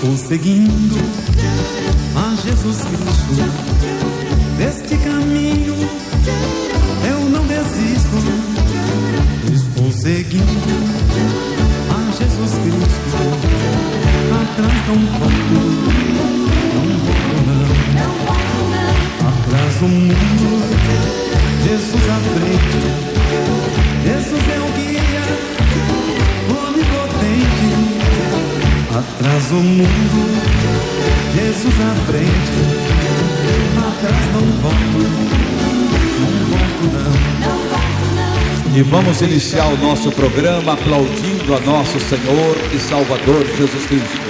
Estou seguindo a Jesus Cristo. Deste caminho eu não desisto. Estou seguindo a Jesus Cristo. Atrás não volto, não volto não. Atrás o mundo, Jesus à frente. Jesus é o guia onipotente. Atrás o mundo, Jesus à frente. Atrás não volto não. E vamos iniciar o nosso programa aplaudindo a nosso Senhor e Salvador Jesus Cristo.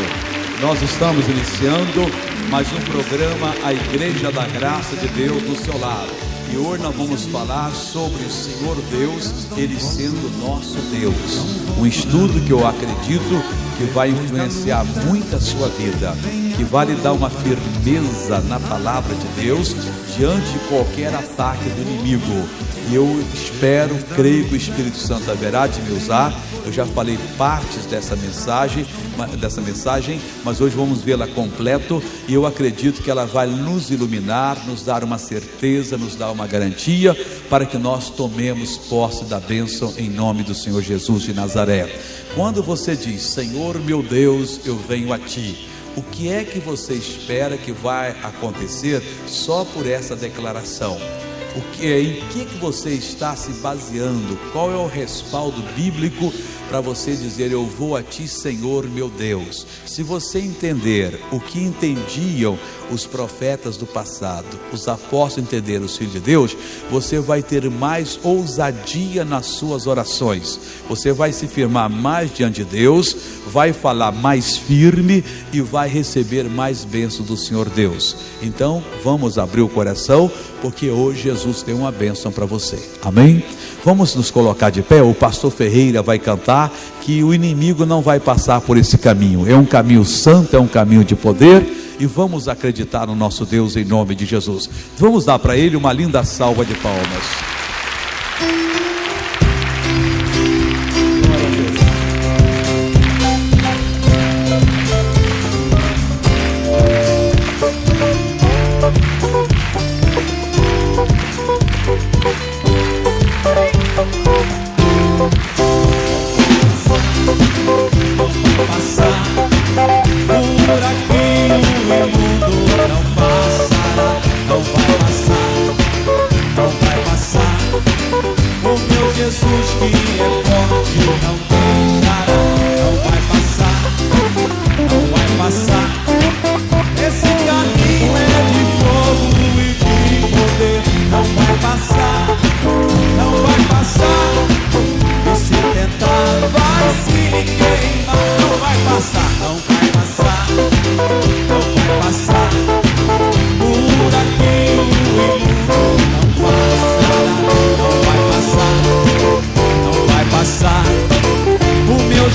Nós estamos iniciando mais um programa, a Igreja da Graça de Deus do seu lado. E hoje nós vamos falar sobre o Senhor Deus, Ele sendo nosso Deus. Um estudo que eu acredito que vai influenciar muito a sua vida, que vai lhe dar uma firmeza na palavra de Deus diante de qualquer ataque do inimigo. E eu espero, creio que o Espírito Santo haverá de me usar. Eu já falei partes dessa mensagem, mas hoje vamos vê-la completo. E eu acredito que ela vai nos iluminar, nos dar uma certeza, nos dar uma garantia, para que nós tomemos posse da bênção em nome do Senhor Jesus de Nazaré. Quando você diz, Senhor meu Deus, eu venho a Ti, o que é que você espera que vai acontecer só por essa declaração? Em que você está se baseando? Qual é o respaldo bíblico para você dizer, eu vou a Ti, Senhor meu Deus? Se você entender o que entendiam os profetas do passado, os apóstolos entenderam os filhos de Deus, você vai ter mais ousadia nas suas orações. Você vai se firmar mais diante de Deus, vai falar mais firme e vai receber mais bênção do Senhor Deus. Então vamos abrir o coração, porque hoje Jesus tem uma bênção para você. Amém? Vamos nos colocar de pé. O pastor Ferreira vai cantar que o inimigo não vai passar por esse caminho. É um caminho santo, é um caminho de poder, e vamos acreditar no nosso Deus em nome de Jesus. Vamos dar para ele uma linda salva de palmas.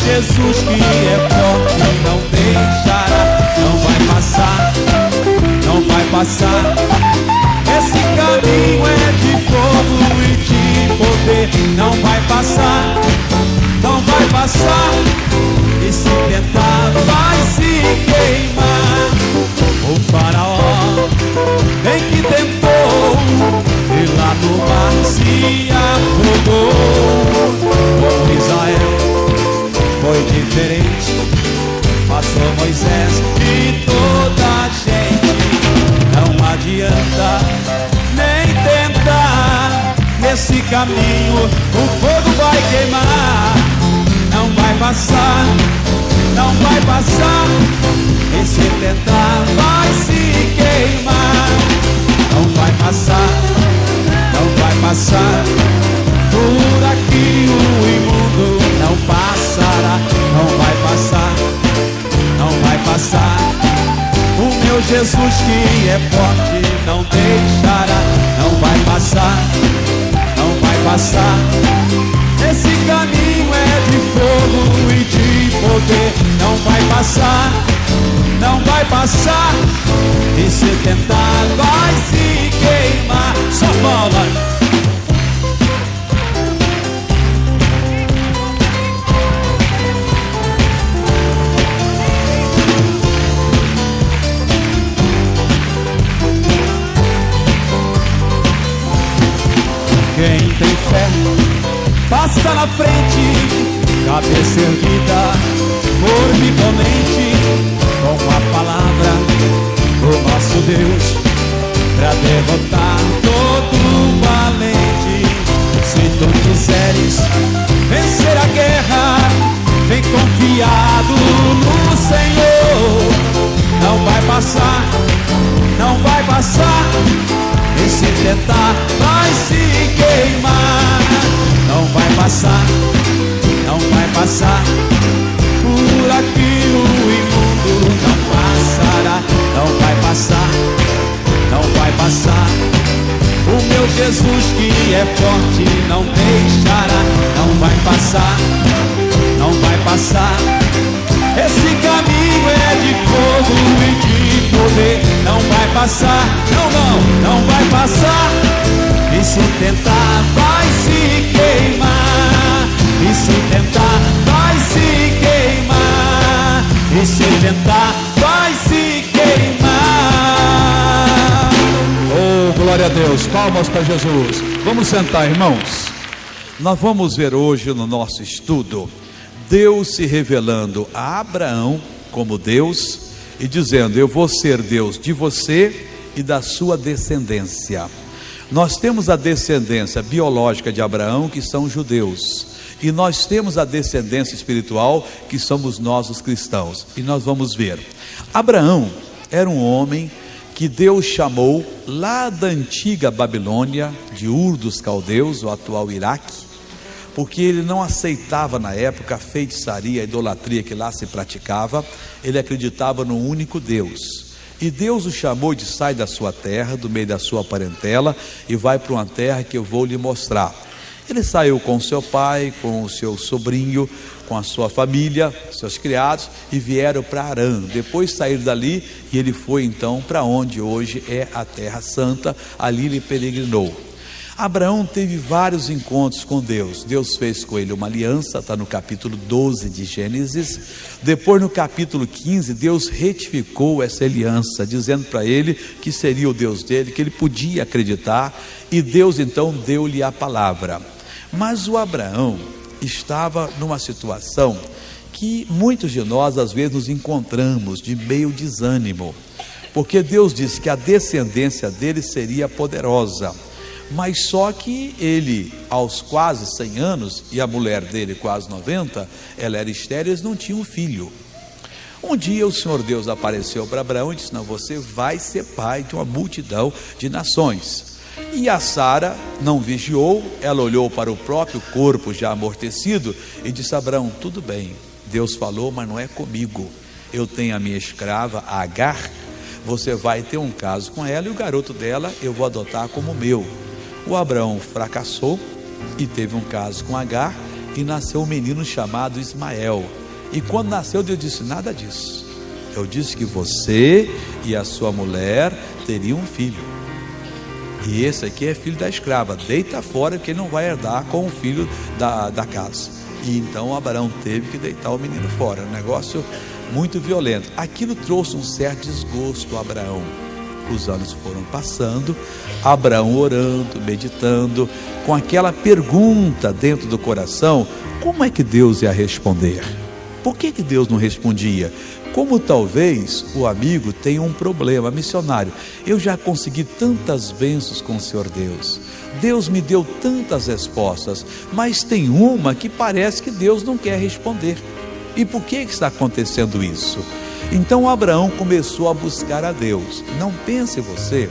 Jesus que é forte não deixará, não vai passar, não vai passar. Esse caminho é de fogo e de poder, não vai passar, não vai passar. E se tentar vai se queimar. O faraó bem que tentou, e lá no mar se afogou. Com Israel foi diferente, passou Moisés e toda a gente. Não adianta nem tentar, nesse caminho o fogo vai queimar. Não vai passar, não vai passar, e se tentar vai se queimar. Não vai passar, não vai passar, por aqui o imundo não passará. Não vai passar, não vai passar. O meu Jesus que é forte não deixará. Não vai passar, não vai passar. Esse caminho é de fogo e de poder. Não vai passar, não vai passar. E se tentar vai se queimar. Só bola. lá na frente, cabeça erguida, firme e imponente, com a palavra do nosso Deus, pra derrotar todo valente. Se tu quiseres vencer a guerra, vem confiado no Senhor. Não vai passar, não vai passar. E se tentar, vai se queimar. Não vai passar, não vai passar. Por aqui o imundo não passará. Não vai passar, não vai passar. O meu Jesus que é forte não deixará. Não vai passar, não vai passar. Esse caminho é de fogo e de poder. Não vai passar, não vai passar. E se tentar, vai se queimar. E se tentar, vai se queimar. E se tentar, vai se queimar. Oh, glória a Deus, palmas para Jesus. Vamos sentar, irmãos. Nós vamos ver hoje no nosso estudo Deus se revelando a Abraão como Deus e dizendo: eu vou ser Deus de você e da sua descendência. Nós temos a descendência biológica de Abraão, que são judeus, e nós temos a descendência espiritual, que somos nós os cristãos. E nós vamos ver. Abraão era um homem que Deus chamou lá da antiga Babilônia, de Ur dos Caldeus, o atual Iraque, porque ele não aceitava na época a feitiçaria, a idolatria que lá se praticava. Ele acreditava no único Deus. E Deus o chamou de: sai da sua terra, do meio da sua parentela, e vai para uma terra que eu vou lhe mostrar. Ele saiu com seu pai, com o seu sobrinho, com a sua família, seus criados, e vieram para Harã. Depois saíram dali e ele foi então para onde hoje é a Terra Santa. Ali ele peregrinou. Abraão teve vários encontros com Deus. Deus fez com ele uma aliança, está no capítulo 12 de Gênesis. Depois, no capítulo 15, Deus retificou essa aliança, dizendo para ele que seria o Deus dele, que ele podia acreditar. E Deus então deu-lhe a palavra. Mas o Abraão estava numa situação que muitos de nós às vezes nos encontramos de meio desânimo, porque Deus disse que a descendência dele seria poderosa. Mas só que ele, aos quase 100 anos, e a mulher dele quase 90, ela era estéril, eles não tinham filho. Um dia o Senhor Deus apareceu para Abraão e disse: não, você vai ser pai de uma multidão de nações. E a Sara não vigiou, ela olhou para o próprio corpo já amortecido e disse a Abraão: tudo bem, Deus falou, mas não é comigo. Eu tenho a minha escrava, a Agar, você vai ter um caso com ela e o garoto dela eu vou adotar como meu. O Abraão fracassou e teve um caso com Agar e nasceu um menino chamado Ismael. E quando nasceu, Deus disse: nada disso. Eu disse que você e a sua mulher teriam um filho. E esse aqui é filho da escrava. Deita fora que ele não vai herdar com o filho da casa. E então Abraão teve que deitar o menino fora. Um negócio muito violento. Aquilo trouxe um certo desgosto a Abraão. Os anos foram passando, Abraão orando, meditando, com aquela pergunta dentro do coração: como é que Deus ia responder? Por que Deus não respondia? Como talvez o amigo tenha um problema, missionário, eu já consegui tantas bênçãos com o Senhor Deus, Deus me deu tantas respostas, mas tem uma que parece que Deus não quer responder. E por que está acontecendo isso? Então Abraão começou a buscar a Deus. Não pense você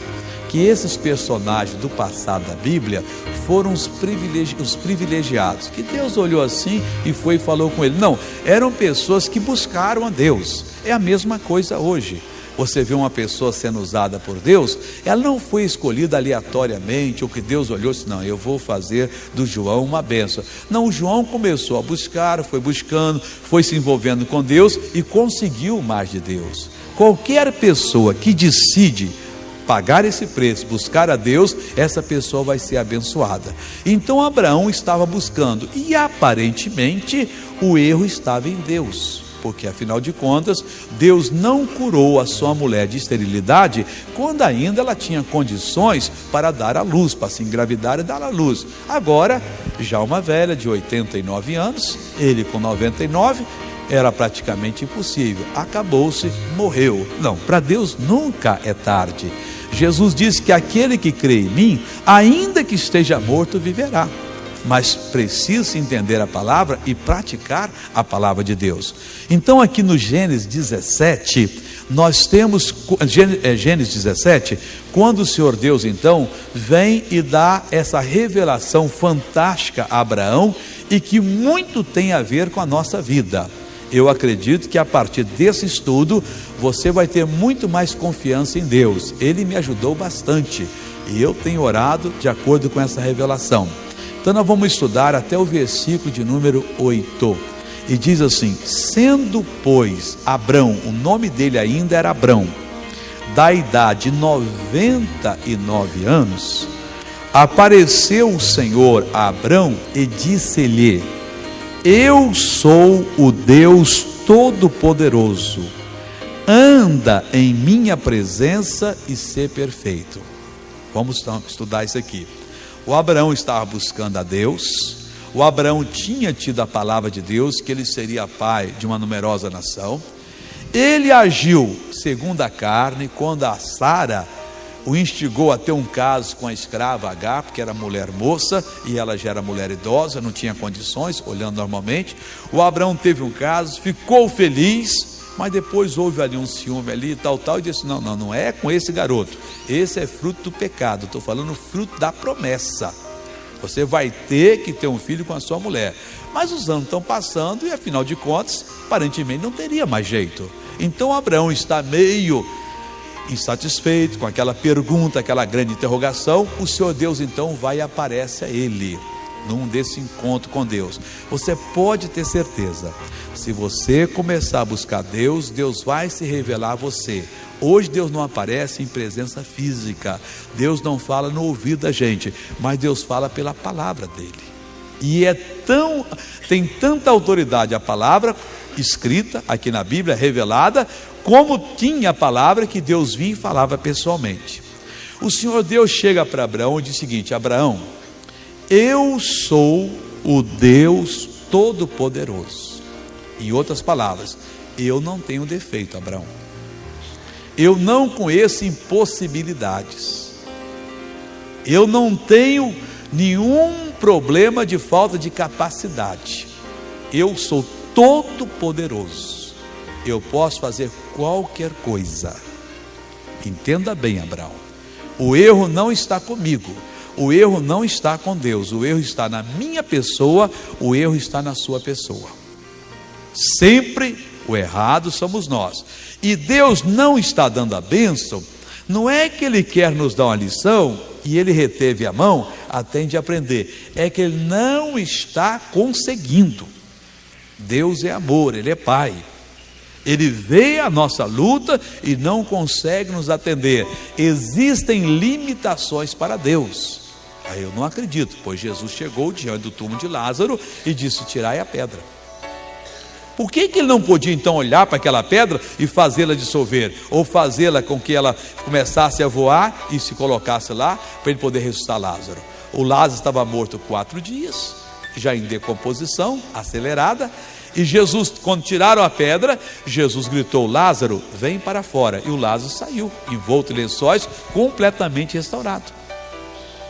que esses personagens do passado da Bíblia foram os privilegiados, que Deus olhou assim e foi e falou com ele. Não, eram pessoas que buscaram a Deus. É a mesma coisa hoje. Você vê uma pessoa sendo usada por Deus, ela não foi escolhida aleatoriamente, ou que Deus olhou e disse: não, eu vou fazer do João uma bênção. Não, o João começou a buscar, foi buscando, foi se envolvendo com Deus e conseguiu mais de Deus. Qualquer pessoa que decide pagar esse preço, buscar a Deus, essa pessoa vai ser abençoada. Então Abraão estava buscando, e aparentemente o erro estava em Deus. porque afinal de contas, Deus não curou a sua mulher de esterilidade quando ainda ela tinha condições para dar à luz, para se engravidar e dar à luz. Agora, já uma velha de 89 anos, ele com 99, era praticamente impossível. Acabou-se, morreu. Não, para Deus nunca é tarde. Jesus disse que aquele que crê em mim, ainda que esteja morto, viverá. Mas precisa entender a palavra e praticar a palavra de Deus. Então aqui no Gênesis 17, nós temos, Gênesis 17, quando o Senhor Deus então vem e dá essa revelação fantástica a Abraão, e que muito tem a ver com a nossa vida. Eu acredito que a partir desse estudo, você vai ter muito mais confiança em Deus. Ele me ajudou bastante, e eu tenho orado de acordo com essa revelação. Então nós vamos estudar até o versículo de número 8, e diz assim: sendo pois Abrão, o nome dele ainda era Abrão, da idade 99 anos, apareceu o Senhor a Abrão e disse-lhe: eu sou o Deus Todo-Poderoso, anda em minha presença e ser perfeito. Vamos estudar isso aqui. O Abraão estava buscando a Deus. O Abraão tinha tido a palavra de Deus, que ele seria pai de uma numerosa nação. Ele agiu segundo a carne, quando a Sara o instigou a ter um caso com a escrava Agar, porque era mulher moça, e ela já era mulher idosa, não tinha condições, olhando normalmente. O Abraão teve um caso, ficou feliz, mas depois houve ali um ciúme ali e tal, e disse: não é com esse garoto, esse é fruto do pecado, estou falando fruto da promessa. Você vai ter que ter um filho com a sua mulher. Mas os anos estão passando e afinal de contas, aparentemente não teria mais jeito. Então Abraão está meio insatisfeito com aquela pergunta, aquela grande interrogação. O Senhor Deus então vai e aparece a ele num desse encontro com Deus. Você pode ter certeza, se você começar a buscar Deus, Deus vai se revelar a você. Hoje Deus não aparece em presença física, Deus não fala no ouvido da gente, mas Deus fala pela palavra dele. E tem tanta autoridade a palavra escrita aqui na Bíblia, revelada, como tinha a palavra que Deus vinha e falava pessoalmente. O Senhor Deus chega para Abraão e diz o seguinte: Abraão, eu sou o Deus Todo-Poderoso. Em outras palavras, eu não tenho defeito, Abraão. Eu não conheço impossibilidades. Eu não tenho nenhum problema de falta de capacidade. Eu sou todo-poderoso. Eu posso fazer qualquer coisa. Entenda bem, Abraão. O erro não está comigo. O erro não está com Deus. O erro está na minha pessoa. O erro está na sua pessoa. Sempre o errado somos nós. E Deus não está dando a bênção. Não é que Ele quer nos dar uma lição e Ele reteve a mão até de aprender. É que Ele não está conseguindo. Deus é amor, Ele é Pai. Ele vê a nossa luta e não consegue nos atender. Existem limitações para Deus. Aí eu não acredito, pois Jesus chegou diante do túmulo de Lázaro e disse: tirai a pedra. Por que ele não podia então olhar para aquela pedra e fazê-la dissolver? Ou fazê-la com que ela começasse a voar e se colocasse lá, para ele poder ressuscitar Lázaro? O Lázaro estava morto 4 dias, já em decomposição acelerada. E Jesus, quando tiraram a pedra, Jesus gritou: Lázaro, vem para fora. E o Lázaro saiu, envolto em lençóis, completamente restaurado.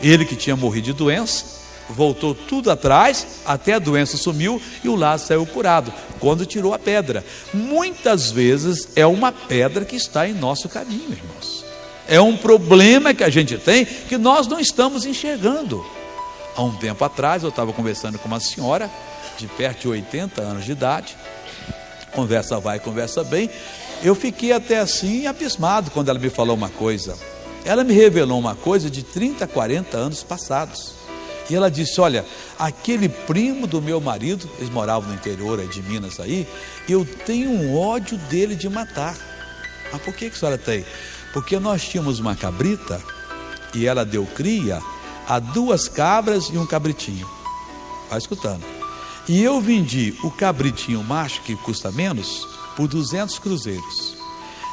Ele que tinha morrido de doença, voltou tudo atrás, até a doença sumiu e o Lázaro saiu curado, quando tirou a pedra. Muitas vezes é uma pedra que está em nosso caminho, irmãos. É um problema que a gente tem, que nós não estamos enxergando. Há um tempo atrás eu estava conversando com uma senhora de perto de 80 anos de idade. Conversa vai, conversa bem. Eu fiquei até assim abismado quando ela me falou uma coisa. Ela me revelou uma coisa de 30, 40 anos passados. E ela disse: olha, aquele primo do meu marido, eles moravam no interior de Minas aí, eu tenho um ódio dele de matar. Mas por que a senhora tem? Porque nós tínhamos uma cabrita e ela deu cria a 2 cabras e um cabritinho. Vai escutando. E eu vendi o cabritinho macho, que custa menos, por 200 cruzeiros.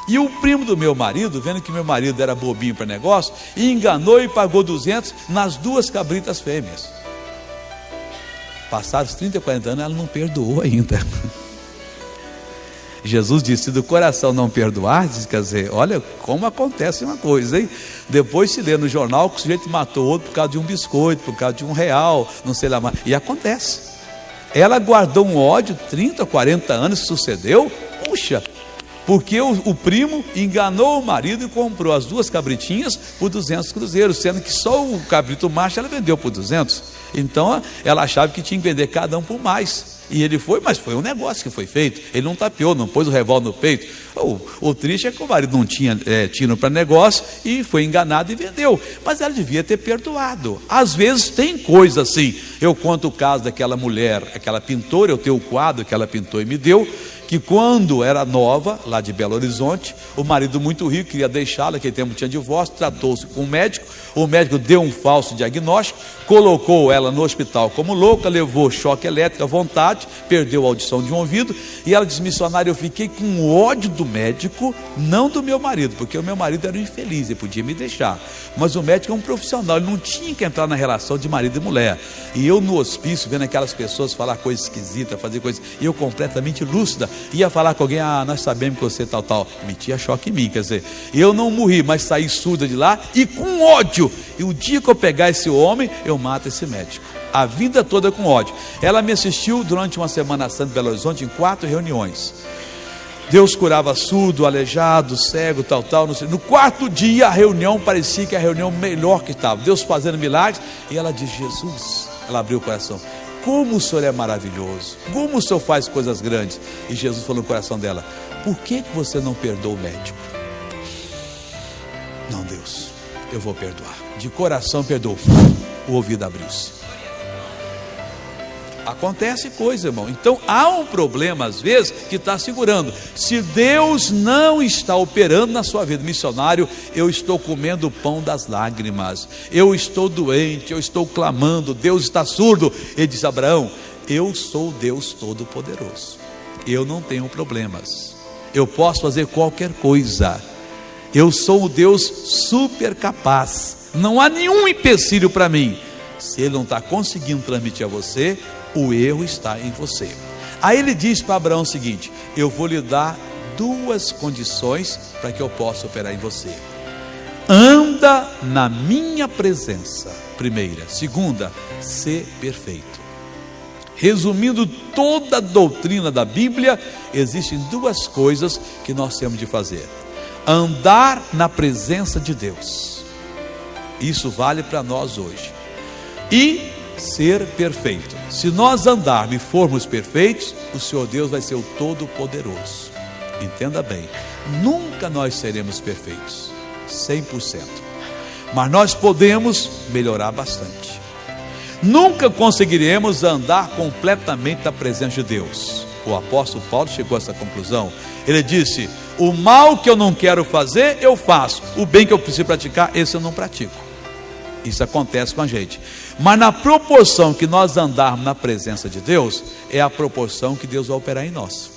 E o primo do meu marido, vendo que meu marido era bobinho para negócio, enganou e pagou 200 nas 2 cabritas fêmeas. Passados 30, 40 anos, ela não perdoou ainda. Jesus disse: se do coração não perdoar, quer dizer, olha como acontece uma coisa, hein? Depois se lê no jornal que o sujeito matou outro por causa de um biscoito, por causa de R$1, não sei lá mais. E acontece. Ela guardou um ódio, 30, 40 anos sucedeu, puxa, porque o primo enganou o marido e comprou as 2 cabritinhas por 200 cruzeiros, sendo que só o cabrito macho ela vendeu por 200. Então ela achava que tinha que vender cada um por mais. E ele foi, mas foi um negócio que foi feito. Ele não tapeou, não pôs o revólver no peito. O triste é que o marido não tinha tino para negócio e foi enganado e vendeu. Mas ela devia ter perdoado. Às vezes tem coisa assim. Eu conto o caso daquela mulher, aquela pintora, eu tenho o quadro que ela pintou e me deu, que quando era nova, lá de Belo Horizonte, o marido muito rico queria deixá-la, naquele tempo tinha divórcio, tratou-se com um médico, o médico deu um falso diagnóstico, colocou ela no hospital como louca, levou choque elétrico à vontade, perdeu a audição de um ouvido, e ela disse: missionário, eu fiquei com ódio do médico, não do meu marido, porque o meu marido era um infeliz, ele podia me deixar, mas o médico é um profissional, ele não tinha que entrar na relação de marido e mulher. E eu no hospício, vendo aquelas pessoas falar coisas esquisitas, fazer coisas, e eu completamente lúcida, ia falar com alguém: nós sabemos que você tal, metia choque em mim, quer dizer, eu não morri, mas saí surda de lá e com ódio. E o dia que eu pegar esse homem, eu mato esse médico. A vida toda com ódio. Ela me assistiu durante uma Semana Santa em Belo Horizonte em 4 reuniões. Deus curava surdo, aleijado, cego, tal, não sei. No 4º dia a reunião parecia que a reunião melhor que estava, Deus fazendo milagres. E ela disse: Jesus, ela abriu o coração, como o Senhor é maravilhoso, como o Senhor faz coisas grandes. E Jesus falou no coração dela: por que você não perdoa o médico? Não, Deus, eu vou perdoar. De coração perdoou. O ouvido abriu-se. Acontece coisa, irmão. Então há um problema às vezes que está segurando. Se Deus não está operando na sua vida, missionário, eu estou comendo o pão das lágrimas, eu estou doente, eu estou clamando, Deus está surdo. Ele diz: Abraão, eu sou o Deus Todo-Poderoso, eu não tenho problemas, eu posso fazer qualquer coisa, eu sou o Deus super capaz, não há nenhum empecilho para mim. Se Ele não está conseguindo transmitir a você, o erro está em você. Aí ele diz para Abraão o seguinte: eu vou lhe dar 2 condições para que eu possa operar em você. Anda na minha presença, primeira. Segunda, ser perfeito. Resumindo toda a doutrina da Bíblia, existem 2 coisas que nós temos de fazer: andar na presença de Deus, isso vale para nós hoje, e ser perfeito. Se nós andarmos e formos perfeitos, o Senhor Deus vai ser o Todo-Poderoso. Entenda bem, nunca nós seremos perfeitos 100%, mas nós podemos melhorar bastante. Nunca conseguiremos andar completamente na presença de Deus. O apóstolo Paulo chegou a essa conclusão. Ele disse: o mal que eu não quero fazer, eu faço, o bem que eu preciso praticar, esse eu não pratico. Isso acontece com a gente. Mas na proporção que nós andarmos na presença de Deus, é a proporção que Deus vai operar em nós.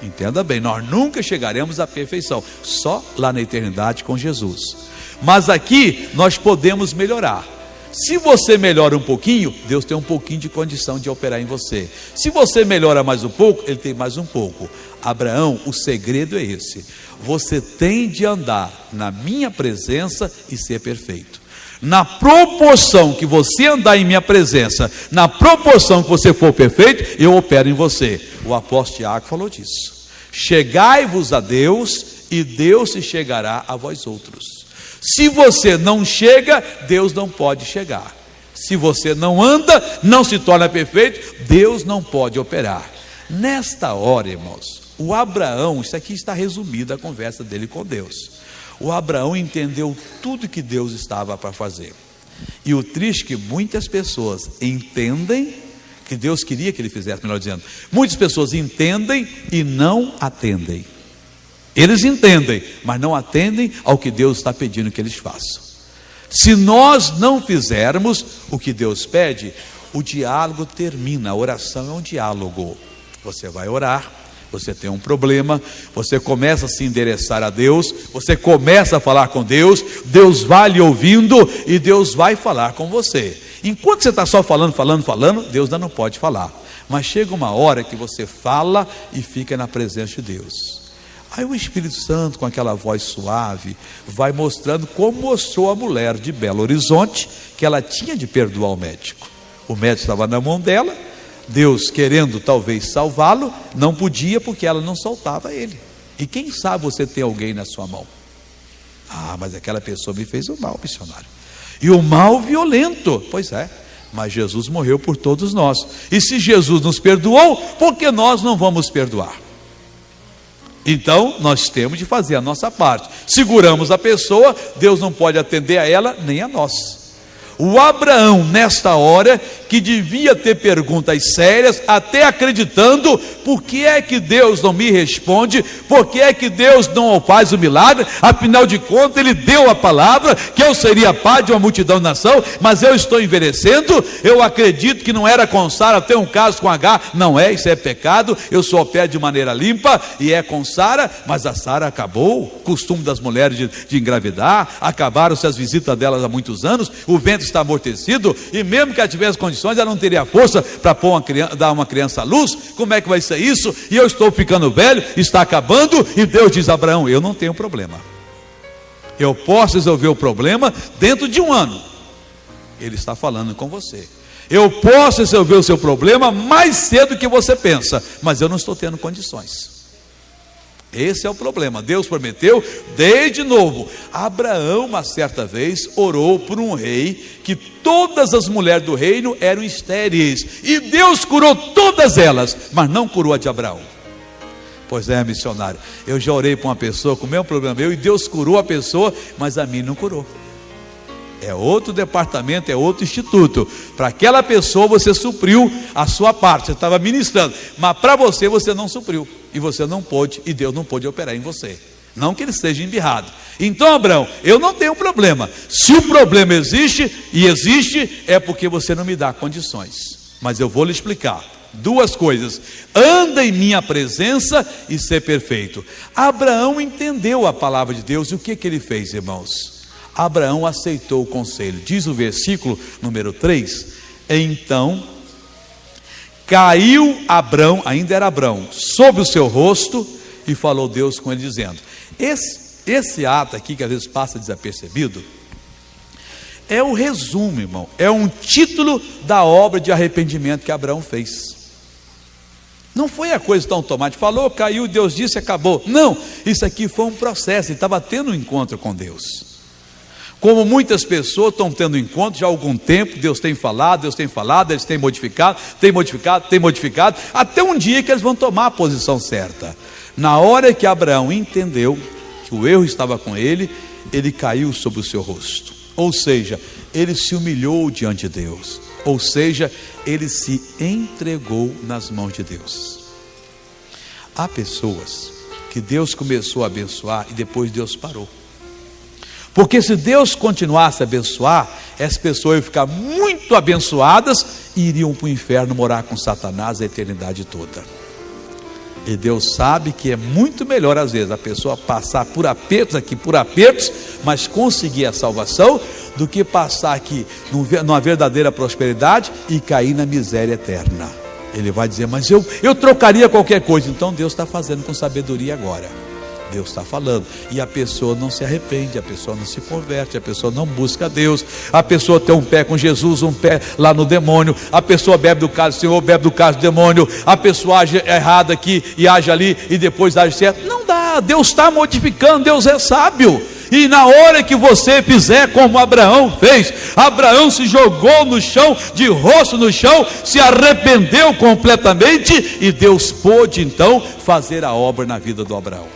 Entenda bem, nós nunca chegaremos à perfeição, só lá na eternidade com Jesus. Mas aqui nós podemos melhorar. Se você melhora um pouquinho, Deus tem um pouquinho de condição de operar em você. Se você melhora mais um pouco, Ele tem mais um pouco. Abraão, o segredo é esse: você tem de andar na minha presença e ser perfeito. Na proporção que você andar em minha presença, na proporção que você for perfeito, eu opero em você. O apóstolo Tiago falou disso: chegai-vos a Deus e Deus se chegará a vós outros. Se você não chega, Deus não pode chegar. Se você não anda, não se torna perfeito, Deus não pode operar. Nesta hora, irmãos, o Abraão, isso aqui está resumida a conversa dele com Deus. O Abraão entendeu tudo que Deus estava para fazer. E o triste é que muitas pessoas entendem que Deus queria que ele fizesse, melhor dizendo, muitas pessoas entendem e não atendem. Eles entendem, mas não atendem ao que Deus está pedindo que eles façam. Se nós não fizermos o que Deus pede, o diálogo termina. A oração é um diálogo. Você vai orar, você tem um problema, você começa a se endereçar a Deus, você começa a falar com Deus, Deus vai lhe ouvindo e Deus vai falar com você. Enquanto você está só falando, Deus ainda não pode falar. Mas chega uma hora que você fala e fica na presença de Deus. Aí o Espírito Santo, com aquela voz suave, vai mostrando como mostrou a mulher de Belo Horizonte, que ela tinha de perdoar o médico. O médico estava na mão dela, Deus querendo talvez salvá-lo, não podia porque ela não soltava ele. E quem sabe você tem alguém na sua mão? Ah, mas aquela pessoa me fez o mal, missionário. E o mal violento. Pois é, mas Jesus morreu por todos nós. E se Jesus nos perdoou, por que nós não vamos perdoar? Então nós temos de fazer a nossa parte. Seguramos a pessoa, Deus não pode atender a ela nem a nós. O Abraão, nesta hora, que devia ter perguntas sérias, até acreditando, por que é que Deus não me responde? Por que é que Deus não faz o milagre? Afinal de contas, Ele deu a palavra, que eu seria pai de uma multidão de nação, mas eu estou envelhecendo, eu acredito que não era com Sara, tem um caso com Agar, não é, isso é pecado, eu sou pé de maneira limpa, e é com Sara, mas a Sara acabou, o costume das mulheres de engravidar, acabaram-se as visitas delas há muitos anos, o ventre está amortecido, e mesmo que ela tivesse condições, ela não teria força para dar uma criança à luz. Como é que vai ser isso? E eu estou ficando velho, está acabando, e Deus diz a Abraão, eu não tenho problema, eu posso resolver o problema dentro de um ano. Ele está falando com você, eu posso resolver o seu problema mais cedo do que você pensa, mas eu não estou tendo condições. Esse é o problema. Deus prometeu desde novo. Abraão, uma certa vez, orou por um rei que todas as mulheres do reino eram estéreis, e Deus curou todas elas, mas não curou a de Abraão. Pois é, missionário, eu já orei para uma pessoa com o mesmo problema meu, e Deus curou a pessoa, mas a mim não curou. É outro departamento, é outro instituto. Para aquela pessoa você supriu a sua parte, você estava ministrando, mas para você não supriu, e você não pôde, e Deus não pôde operar em você. Não que ele esteja embirrado. Então, Abraão, eu não tenho problema. Se o problema existe, e existe, é porque você não me dá condições. Mas eu vou lhe explicar duas coisas: anda em minha presença e ser perfeito. Abraão entendeu a palavra de Deus, e o que ele fez, irmãos? Abraão aceitou o conselho. Diz o versículo número 3: então caiu Abraão, ainda era Abraão, sobre o seu rosto, e falou Deus com ele dizendo. Esse ato aqui, que às vezes passa desapercebido, é o resumo, irmão, é um título da obra de arrependimento que Abraão fez. Não foi a coisa tão automática, falou, caiu, Deus disse, acabou. Não, isso aqui foi um processo, ele estava tendo um encontro com Deus. Como muitas pessoas estão tendo encontro já há algum tempo, Deus tem falado, eles têm modificado, até um dia que eles vão tomar a posição certa. Na hora que Abraão entendeu que o erro estava com ele, ele caiu sobre o seu rosto. Ou seja, ele se humilhou diante de Deus. Ou seja, ele se entregou nas mãos de Deus. Há pessoas que Deus começou a abençoar e depois Deus parou. Porque se Deus continuasse a abençoar, as pessoas iam ficar muito abençoadas e iriam para o inferno morar com Satanás a eternidade toda. E Deus sabe que é muito melhor às vezes a pessoa passar por apertos, mas conseguir a salvação, do que passar aqui numa verdadeira prosperidade e cair na miséria eterna. Ele vai dizer, mas eu trocaria qualquer coisa. Então Deus está fazendo com sabedoria agora. Deus está falando, e a pessoa não se arrepende, a pessoa não se converte, a pessoa não busca Deus, a pessoa tem um pé com Jesus, um pé lá no demônio, a pessoa bebe do cálice do Senhor, bebe do cálice do demônio, a pessoa age errado aqui e age ali e depois age certo. Não dá, Deus está modificando, Deus é sábio. E na hora que você fizer como Abraão fez, Abraão se jogou no chão, de rosto no chão, se arrependeu completamente, e Deus pôde então fazer a obra na vida do Abraão.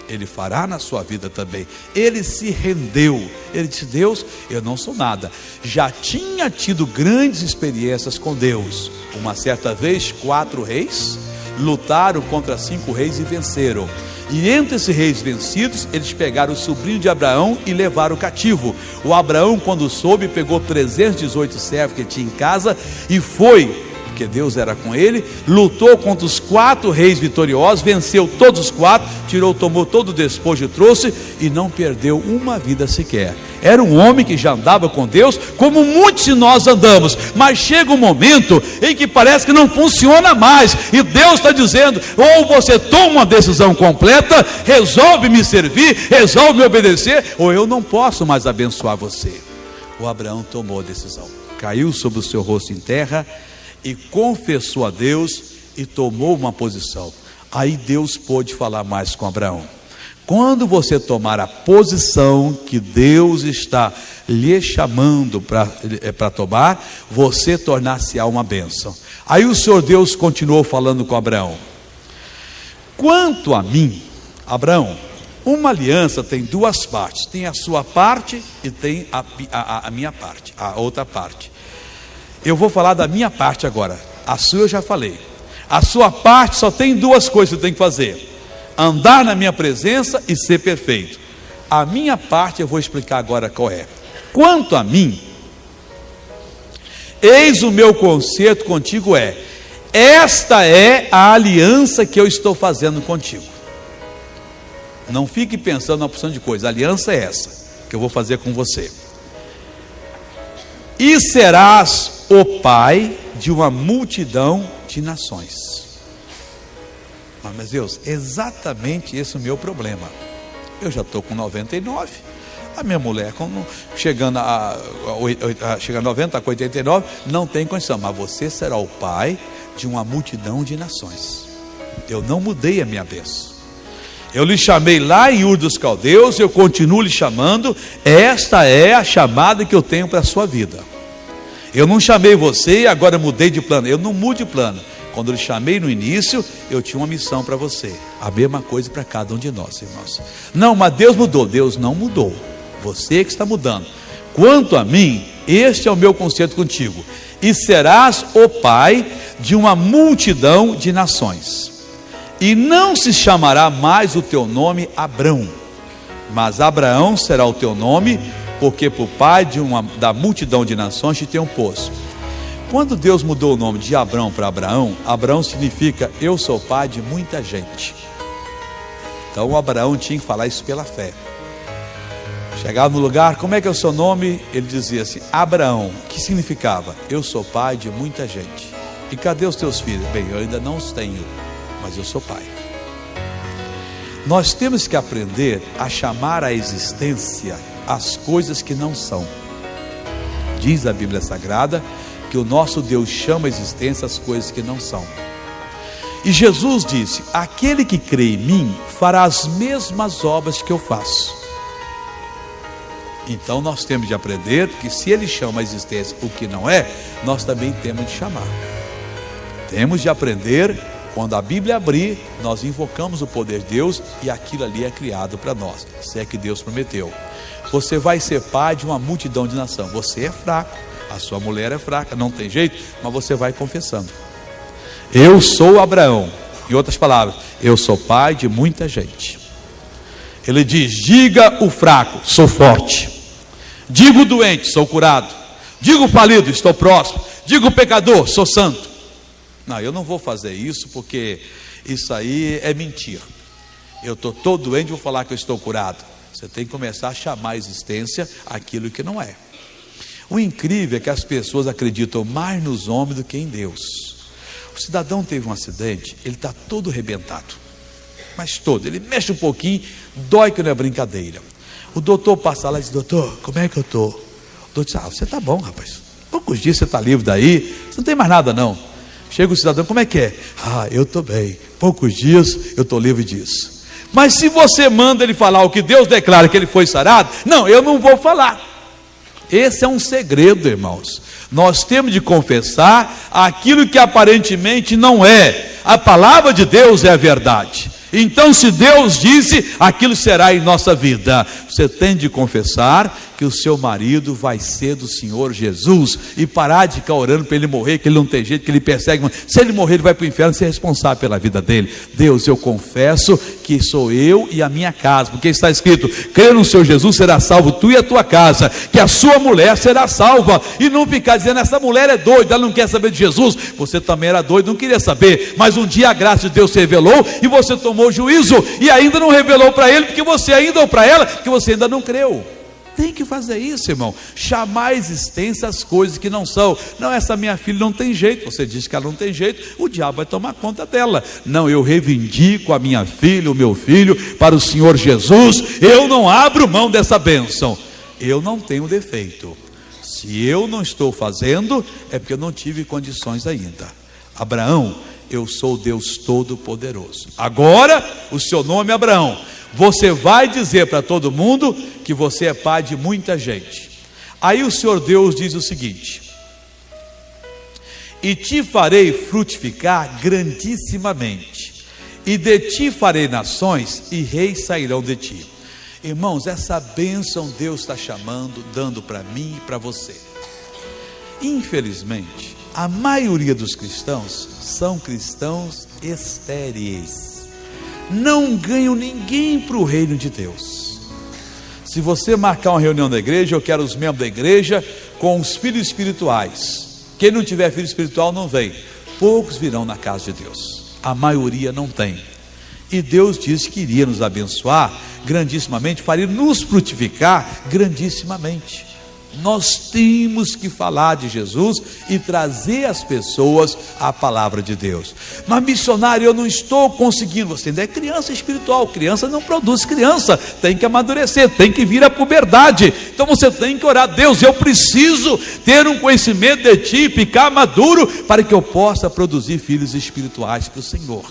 Ele fará na sua vida também. Ele se rendeu, ele disse, Deus, eu não sou nada. Já tinha tido grandes experiências com Deus. Uma certa vez, 4 reis lutaram contra 5 reis e venceram. E entre esses reis vencidos, eles pegaram o sobrinho de Abraão e levaram cativo. O Abraão, quando soube, pegou 318 servos que tinha em casa e foi, porque Deus era com ele, lutou contra os 4 reis vitoriosos, venceu todos os 4, tomou todo o despojo e trouxe, e não perdeu uma vida sequer. Era um homem que já andava com Deus, como muitos de nós andamos, mas chega um momento em que parece que não funciona mais, e Deus está dizendo: ou você toma uma decisão completa, resolve me servir, resolve me obedecer, ou eu não posso mais abençoar você. O Abraão tomou a decisão, caiu sobre o seu rosto em terra, e confessou a Deus e tomou uma posição. Aí Deus pôde falar mais com Abraão. Quando você tomar a posição que Deus está lhe chamando para tomar, você tornar-se-á uma bênção. Aí o Senhor Deus continuou falando com Abraão: quanto a mim, Abraão, uma aliança tem 2 partes. Tem a sua parte e tem a minha parte, a outra parte. Eu vou falar da minha parte agora. A sua eu já falei. A sua parte só tem 2 coisas que você tem que fazer: andar na minha presença e ser perfeito. A minha parte eu vou explicar agora qual é. Quanto a mim, eis o meu conserto contigo é: esta é a aliança que eu estou fazendo contigo. Não fique pensando na opção de coisa. A aliança é essa que eu vou fazer com você. E serás o pai de uma multidão de nações. Mas Deus, exatamente esse é o meu problema. Eu já estou com 99. A minha mulher, chegando a 90, com 89, não tem condição. Mas você será o pai de uma multidão de nações. Eu não mudei a minha bênção. Eu lhe chamei lá em Ur dos Caldeus, eu continuo lhe chamando. Esta é a chamada que eu tenho para a sua vida. Eu não chamei você e agora mudei de plano. Eu não mudo de plano. Quando eu lhe chamei no início, eu tinha uma missão para você. A mesma coisa para cada um de nós, irmãos. Não, mas Deus mudou. Deus não mudou. Você que está mudando. Quanto a mim, este é o meu conserto contigo: e serás o pai de uma multidão de nações. E não se chamará mais o teu nome Abrão, mas Abraão será o teu nome, porque por pai da multidão de nações te tenho posto. Quando Deus mudou o nome de Abrão para Abraão, Abraão significa eu sou pai de muita gente. Então o Abraão tinha que falar isso pela fé. Chegava no lugar: como é que é o seu nome? Ele dizia assim: Abraão, que significava eu sou pai de muita gente. E cadê os teus filhos? Bem, eu ainda não os tenho, mas eu sou pai. Nós temos que aprender a chamar à existência as coisas que não são. Diz a Bíblia Sagrada que o nosso Deus chama à existência as coisas que não são. E Jesus disse: aquele que crê em mim fará as mesmas obras que eu faço. Então nós temos de aprender que se ele chama à existência o que não é, nós também temos de chamar. Temos de aprender, quando a Bíblia abrir, nós invocamos o poder de Deus e aquilo ali é criado para nós, se é que Deus prometeu. Você vai ser pai de uma multidão de nação. Você é fraco, a sua mulher é fraca, não tem jeito, mas você vai confessando: eu sou Abraão. Em outras palavras, eu sou pai de muita gente. Ele diz: diga o fraco, sou forte. Diga o doente, sou curado. Diga o falido, estou próximo. Diga o pecador, sou santo. Não, eu não vou fazer isso, porque isso aí é mentira. Eu estou todo doente e vou falar que eu estou curado. Você tem que começar a chamar à existência aquilo que não é. O incrível é que as pessoas acreditam mais nos homens do que em Deus. O cidadão teve um acidente, ele está todo arrebentado, mas todo, ele mexe um pouquinho, dói que não é brincadeira. O doutor passa lá e diz: doutor, como é que eu estou? O doutor diz: você está bom, rapaz, poucos dias você está livre daí, você não tem mais nada não. Chega o cidadão: como é que é? Eu estou bem, poucos dias eu estou livre disso. Mas se você manda ele falar o que Deus declara que ele foi sarado, não, eu não vou falar. Esse é um segredo, irmãos. Nós temos de confessar aquilo que aparentemente não é. A palavra de Deus é a verdade. Então, se Deus disse, aquilo será em nossa vida. Você tem de confessar que o seu marido vai ser do Senhor Jesus, e parar de ficar orando para ele morrer, que ele não tem jeito, que ele persegue. Se ele morrer, ele vai para o inferno, ser responsável pela vida dele. Deus, eu confesso que sou eu e a minha casa, porque está escrito: crê no Senhor Jesus, será salvo tu e a tua casa, que a sua mulher será salva. E não ficar dizendo: essa mulher é doida, ela não quer saber de Jesus. Você também era doido, não queria saber, mas um dia a graça de Deus se revelou e você tomou juízo, e ainda não revelou para ele, porque você ainda, ou para ela, porque você ainda não creu. Tem que fazer isso, irmão. Chamar a existência as coisas que não são. Não, essa minha filha não tem jeito. Você diz que ela não tem jeito, o diabo vai tomar conta dela. Não, eu reivindico a minha filha, o meu filho, para o Senhor Jesus. Eu não abro mão dessa bênção. Eu não tenho defeito. Se eu não estou fazendo, é porque eu não tive condições ainda. Abraão, eu sou o Deus Todo-Poderoso. Agora, o seu nome é Abraão. Você vai dizer para todo mundo que você é pai de muita gente. Aí o Senhor Deus diz o seguinte: e te farei frutificar grandissimamente, e de ti farei nações, e reis sairão de ti. Irmãos, essa bênção Deus está chamando, dando para mim e para você. Infelizmente, a maioria dos cristãos são cristãos estéreis, não ganham ninguém para o reino de Deus. Se você marcar uma reunião da igreja, eu quero os membros da igreja com os filhos espirituais. Quem não tiver filho espiritual não vem. Poucos virão na casa de Deus, a maioria não tem. E Deus disse que iria nos abençoar grandissimamente, faria nos frutificar grandissimamente. Nós temos que falar de Jesus e trazer às pessoas a palavra de Deus. Mas missionário, eu não estou conseguindo. Você ainda é criança espiritual. Criança não produz criança, tem que amadurecer, tem que vir à puberdade. Então você tem que orar: Deus, eu preciso ter um conhecimento de ti, ficar maduro, para que eu possa produzir filhos espirituais para o Senhor.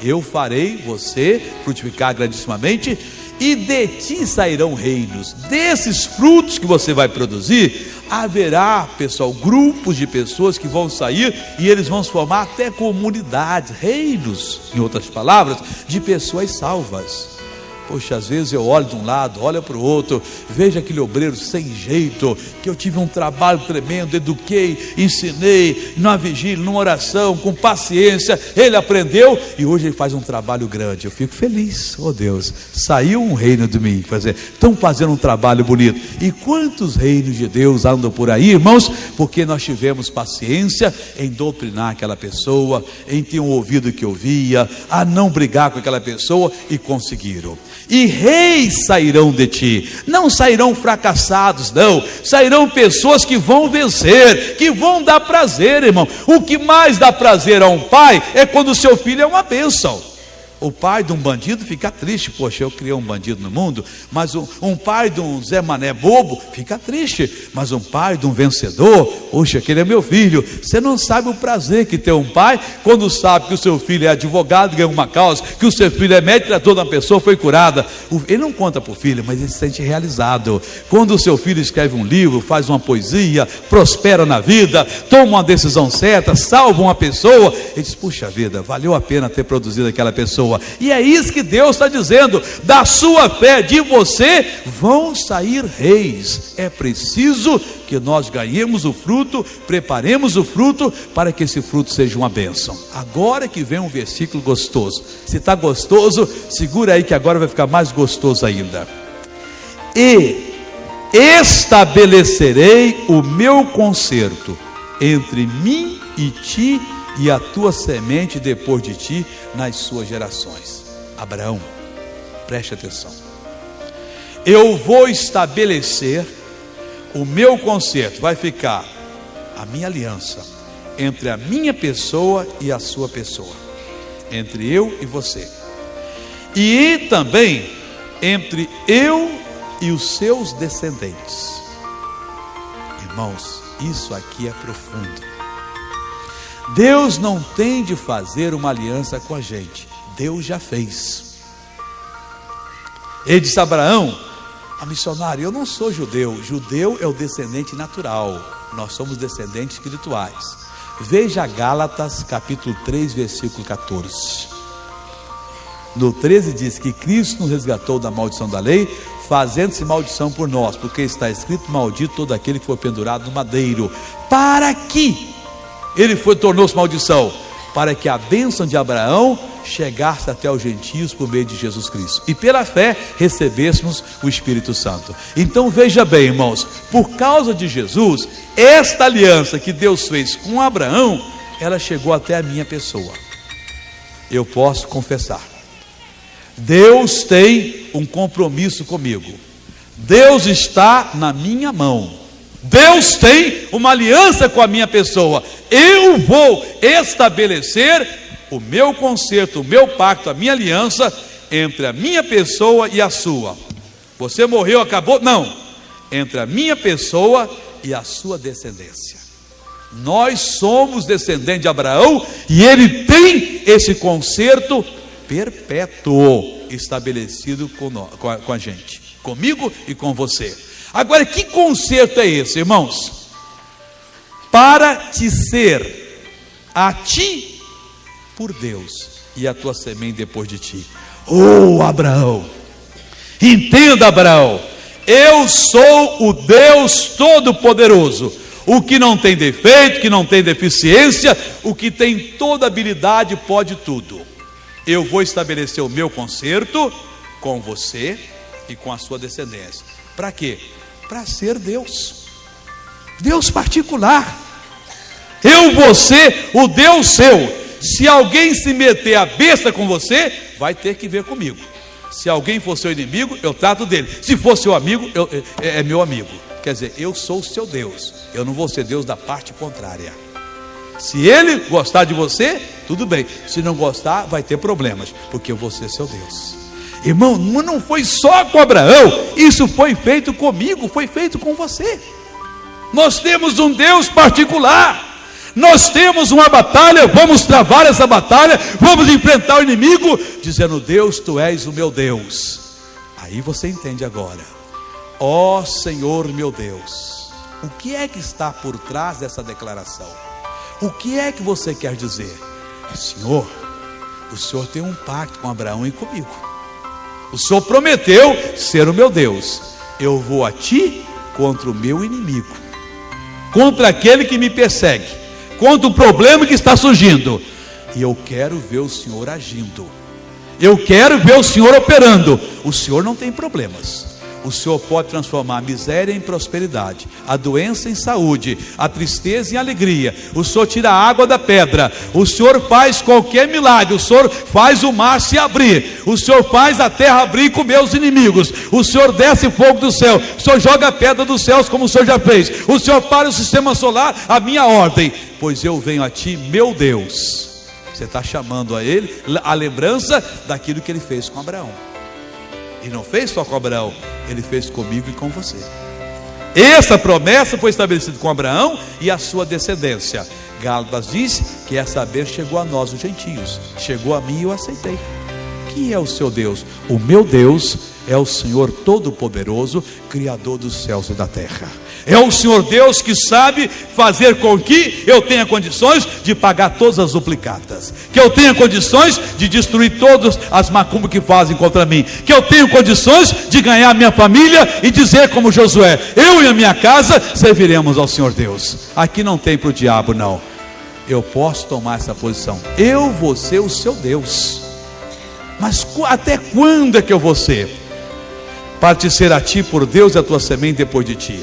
Eu farei você frutificar grandissimamente, e de ti sairão reinos. Desses frutos que você vai produzir, haverá, pessoal, grupos de pessoas que vão sair, e eles vão se formar até comunidades, reinos, em outras palavras, de pessoas salvas. Poxa, às vezes eu olho de um lado, olho para o outro, vejo aquele obreiro sem jeito, que eu tive um trabalho tremendo, eduquei, ensinei, numa vigília, numa oração, com paciência, ele aprendeu, e hoje ele faz um trabalho grande. Eu fico feliz. Oh Deus, saiu um reino de mim, estão fazendo um trabalho bonito. E quantos reinos de Deus andam por aí, irmãos? Porque nós tivemos paciência em doutrinar aquela pessoa, em ter um ouvido que ouvia, a não brigar com aquela pessoa, e conseguiram. E reis sairão de ti. Não sairão fracassados, não. Sairão pessoas que vão vencer, que vão dar prazer, irmão. O que mais dá prazer a um pai é quando o seu filho é uma bênção. O pai de um bandido fica triste: poxa, eu criei um bandido no mundo. Mas um pai de um Zé Mané bobo fica triste. Mas um pai de um vencedor, poxa, aquele é meu filho. Você não sabe o prazer que tem um pai quando sabe que o seu filho é advogado, ganha uma causa, que o seu filho é médico, toda uma pessoa foi curada. Ele não conta para o filho, mas ele se sente realizado. Quando o seu filho escreve um livro, faz uma poesia, prospera na vida, toma uma decisão certa, salva uma pessoa, ele diz: puxa vida, valeu a pena ter produzido aquela pessoa. E é isso que Deus está dizendo: da sua fé, de você, vão sair reis. É preciso que nós ganhemos o fruto, preparemos o fruto, para que esse fruto seja uma bênção. Agora que vem um versículo gostoso. Se está gostoso, segura aí que agora vai ficar mais gostoso ainda. E estabelecerei o meu concerto entre mim e ti, e a tua semente depois de ti nas suas gerações. Abraão, preste atenção. Eu vou estabelecer o meu concerto, vai ficar a minha aliança entre a minha pessoa e a sua pessoa, entre eu e você, e também entre eu e os seus descendentes. Irmãos, isso aqui é profundo. Deus não tem de fazer uma aliança com a gente. Deus já fez. Ele disse a Abraão: missionário, eu não sou judeu. Judeu é o descendente natural. Nós somos descendentes espirituais. Veja Gálatas capítulo 3, versículo 14. No 13 diz que Cristo nos resgatou da maldição da lei, fazendo-se maldição por nós, porque está escrito: maldito todo aquele que foi pendurado no madeiro. Para que ele tornou-se maldição? Para que a bênção de Abraão chegasse até os gentios por meio de Jesus Cristo, e pela fé recebêssemos o Espírito Santo. Então veja bem, irmãos, por causa de Jesus, esta aliança que Deus fez com Abraão, ela chegou até a minha pessoa. Eu posso confessar, Deus tem um compromisso comigo, Deus está na minha mão, Deus tem uma aliança com a minha pessoa. Eu vou estabelecer o meu concerto, o meu pacto, a minha aliança entre a minha pessoa e a sua. Você morreu, acabou? Não, entre a minha pessoa e a sua descendência. Nós somos descendentes de Abraão e ele tem esse concerto perpétuo estabelecido com a gente, comigo e com você. Agora, que concerto é esse, irmãos? Para te ser a ti por Deus e a tua semente depois de ti. Oh, Abraão, entenda, Abraão, eu sou o Deus Todo-Poderoso, o que não tem defeito, que não tem deficiência, o que tem toda habilidade, pode tudo. Eu vou estabelecer o meu concerto com você e com a sua descendência. Para quê? Para ser Deus, Deus particular. Eu vou ser o Deus seu. Se alguém se meter a besta com você, vai ter que ver comigo. Se alguém for seu inimigo, eu trato dele. Se for seu amigo, é meu amigo. Quer dizer, eu sou o seu Deus, eu não vou ser Deus da parte contrária. Se ele gostar de você, tudo bem. Se não gostar, vai ter problemas, porque eu vou ser seu Deus. Irmão, não foi só com Abraão, isso foi feito comigo, foi feito com você. Nós temos um Deus particular, nós temos uma batalha, vamos travar essa batalha, vamos enfrentar o inimigo, dizendo: Deus, tu és o meu Deus. Aí você entende agora. Ó Senhor meu Deus, o que é que está por trás dessa declaração? O que é que você quer dizer? Senhor, o Senhor tem um pacto com Abraão e comigo. O Senhor prometeu ser o meu Deus. Eu vou a ti contra o meu inimigo, contra aquele que me persegue, contra o problema que está surgindo. E eu quero ver o Senhor agindo, eu quero ver o Senhor operando. O Senhor não tem problemas. O Senhor pode transformar a miséria em prosperidade, a doença em saúde, a tristeza em alegria. O Senhor tira a água da pedra. O Senhor faz qualquer milagre. O Senhor faz o mar se abrir. O Senhor faz a terra abrir e comer os inimigos. O Senhor desce fogo do céu. O Senhor joga a pedra dos céus, como o Senhor já fez. O Senhor para o sistema solar, a minha ordem. Pois eu venho a ti, meu Deus. Você está chamando a ele a lembrança daquilo que ele fez com Abraão. E não fez só com Abraão, ele fez comigo e com você. Essa promessa foi estabelecida com Abraão e a sua descendência. Gálatas diz que essa bênção chegou a nós, os gentios. Chegou a mim e eu aceitei. Quem é o seu Deus? O meu Deus é o Senhor Todo-Poderoso, Criador dos céus e da terra. É o Senhor Deus que sabe fazer com que eu tenha condições de pagar todas as duplicatas, que eu tenha condições de destruir todas as macumbas que fazem contra mim, que eu tenho condições de ganhar a minha família e dizer como Josué: eu e a minha casa serviremos ao Senhor Deus. Aqui não tem para o diabo, não. Eu posso tomar essa posição. Eu vou ser o seu Deus. Mas até quando é que eu vou ser? Para te ser a ti por Deus e a tua semente depois de ti.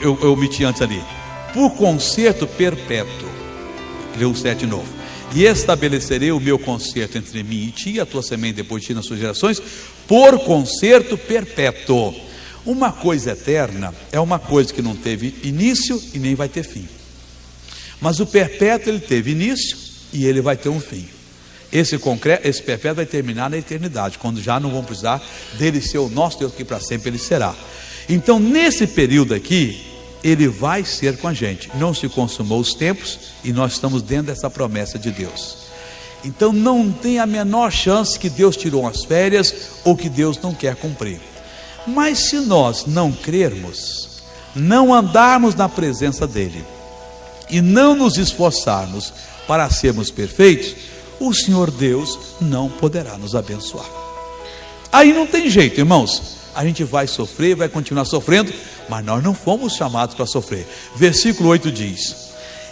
Eu omiti antes ali. Por concerto perpétuo. Leu o 7 de novo. E estabelecerei o meu concerto entre mim e ti, a tua semente depois de ti nas suas gerações, por concerto perpétuo. Uma coisa eterna é uma coisa que não teve início e nem vai ter fim. Mas o perpétuo, ele teve início e ele vai ter um fim. Esse perpétuo vai terminar na eternidade, quando já não vão precisar dele ser o nosso Deus, que para sempre ele será. Então nesse período aqui, ele vai ser com a gente. Não se consumou os tempos e nós estamos dentro dessa promessa de Deus. Então não tem a menor chance que Deus tirou as férias ou que Deus não quer cumprir. Mas se nós não crermos, não andarmos na presença dele e não nos esforçarmos para sermos perfeitos, o Senhor Deus não poderá nos abençoar. Aí não tem jeito, irmãos, a gente vai sofrer, vai continuar sofrendo, mas nós não fomos chamados para sofrer. Versículo 8 diz: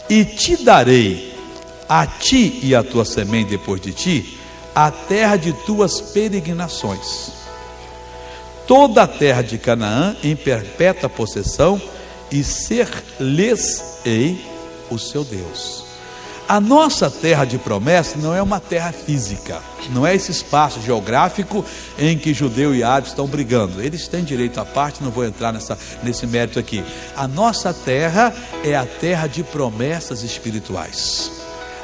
e te darei a ti e a tua semente depois de ti a terra de tuas peregrinações, toda a terra de Canaã em perpétua possessão, e ser-lhes-ei o seu Deus. A nossa terra de promessa não é uma terra física, não é esse espaço geográfico em que judeu e árabe estão brigando. Eles têm direito à parte, não vou entrar nesse mérito aqui. A nossa terra é a terra de promessas espirituais.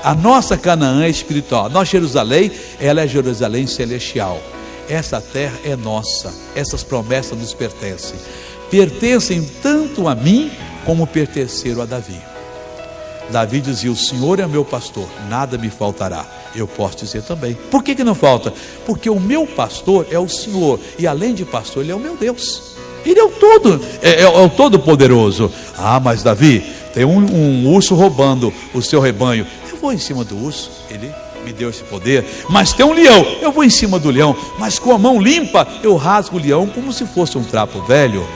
A nossa Canaã é espiritual. A nossa Jerusalém, ela é Jerusalém celestial. Essa terra é nossa, essas promessas nos pertencem. Pertencem tanto a mim como pertenceram a Davi. Davi dizia: o Senhor é meu pastor, nada me faltará. Eu posso dizer também. Por que não falta? Porque o meu pastor é o Senhor, e além de pastor, Ele é o meu Deus. Ele é o todo, é o todo-poderoso. Ah, mas Davi, tem um urso roubando o seu rebanho. Eu vou em cima do urso, ele me deu esse poder. Mas tem um leão, eu vou em cima do leão, mas com a mão limpa eu rasgo o leão como se fosse um trapo velho.